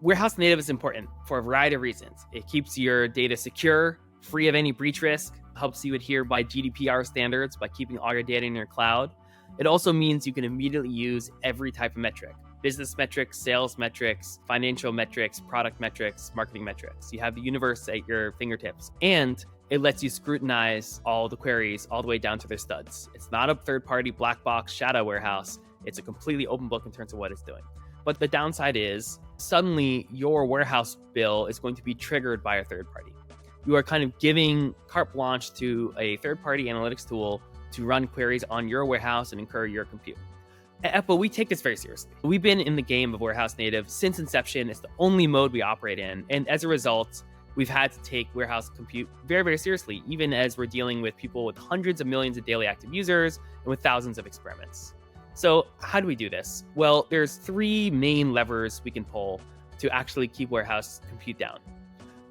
Warehouse native is important for a variety of reasons. It keeps your data secure, free of any breach risk, helps you adhere by GDPR standards by keeping all your data in your cloud. It also means you can immediately use every type of metric: business metrics, sales metrics, financial metrics, product metrics, marketing metrics. You have the universe at your fingertips. And it lets you scrutinize all the queries all the way down to their studs. It's not a third-party black box shadow warehouse. It's a completely open book in terms of what it's doing. But the downside is suddenly your warehouse bill is going to be triggered by a third party. You are kind of giving carte blanche to a third-party analytics tool to run queries on your warehouse and incur your compute. At Eppo, we take this very seriously. We've been in the game of warehouse native since inception. It's the only mode we operate in. And as a result, we've had to take warehouse compute very, very seriously, even as we're dealing with people with hundreds of millions of daily active users and with thousands of experiments. So how do we do this? Well, there's three main levers we can pull to actually keep warehouse compute down.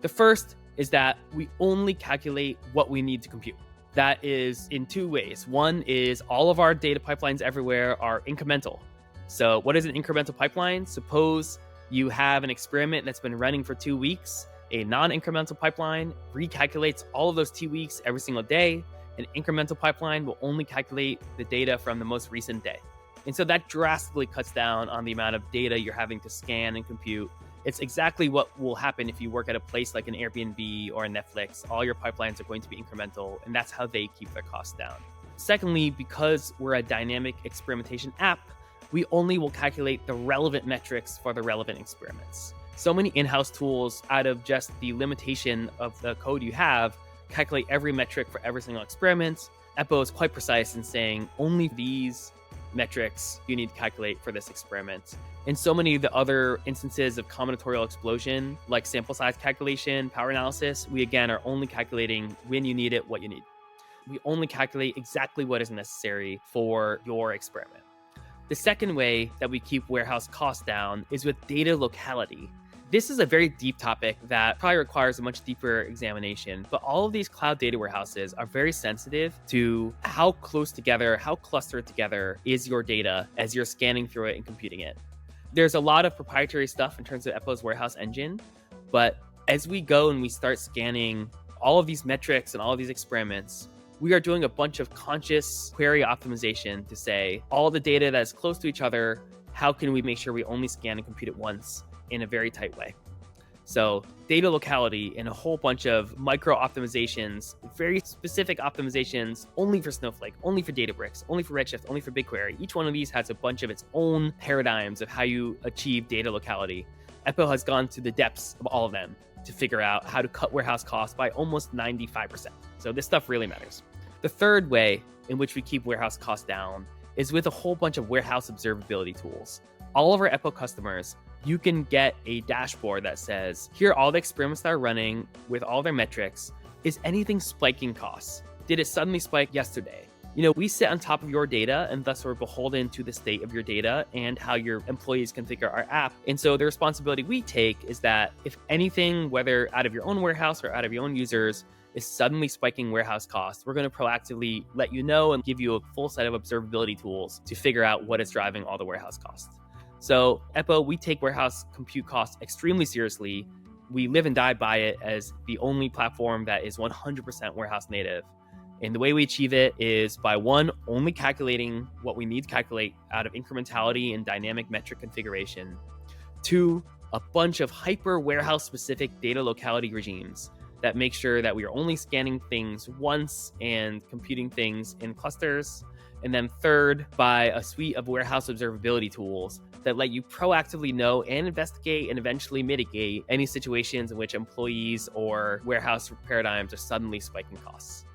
The first is that we only calculate what we need to compute. That is in two ways. One is all of our data pipelines everywhere are incremental. So what is an incremental pipeline? Suppose you have an experiment that's been running for 2 weeks. A non-incremental pipeline recalculates all of those 2 weeks every single day. An incremental pipeline will only calculate the data from the most recent day. And so that drastically cuts down on the amount of data you're having to scan and compute. It's exactly what will happen if you work at a place like an Airbnb or a Netflix. All your pipelines are going to be incremental, and that's how they keep their costs down. Secondly, because we're a dynamic experimentation app, we only will calculate the relevant metrics for the relevant experiments. So many in-house tools, out of just the limitation of the code you have, calculate every metric for every single experiment. Eppo is quite precise in saying only these metrics you need to calculate for this experiment. And so many of the other instances of combinatorial explosion, like sample size calculation, power analysis, we again are only calculating when you need it, what you need. We only calculate exactly what is necessary for your experiment. The second way that we keep warehouse costs down is with data locality. This is a very deep topic that probably requires a much deeper examination, but all of these cloud data warehouses are very sensitive to how close together, how clustered together is your data as you're scanning through it and computing it. There's a lot of proprietary stuff in terms of Eppo's warehouse engine, but as we go and we start scanning all of these metrics and all of these experiments, we are doing a bunch of conscious query optimization to say all the data that is close to each other, how can we make sure we only scan and compute it once in a very tight way? So data locality and a whole bunch of micro optimizations, very specific optimizations only for Snowflake, only for Databricks, only for Redshift, only for BigQuery. Each one of these has a bunch of its own paradigms of how you achieve data locality. Eppo has gone to the depths of all of them to figure out how to cut warehouse costs by almost 95%. So this stuff really matters. The third way in which we keep warehouse costs down is with a whole bunch of warehouse observability tools. All of our Eppo customers, you can get a dashboard that says, here are all the experiments that are running with all their metrics. Is anything spiking costs? Did it suddenly spike yesterday? We sit on top of your data, and thus we're beholden to the state of your data and how your employees configure our app. And so the responsibility we take is that if anything, whether out of your own warehouse or out of your own users, is suddenly spiking warehouse costs, we're going to proactively let you know and give you a full set of observability tools to figure out what is driving all the warehouse costs. So Eppo, we take warehouse compute costs extremely seriously. We live and die by it as the only platform that is 100% warehouse native. And the way we achieve it is by one, only calculating what we need to calculate out of incrementality and dynamic metric configuration. Two, a bunch of hyper warehouse specific data locality regimes that make sure that we are only scanning things once and computing things in clusters. And then third, by a suite of warehouse observability tools that let you proactively know and investigate and eventually mitigate any situations in which employees or warehouse paradigms are suddenly spiking costs.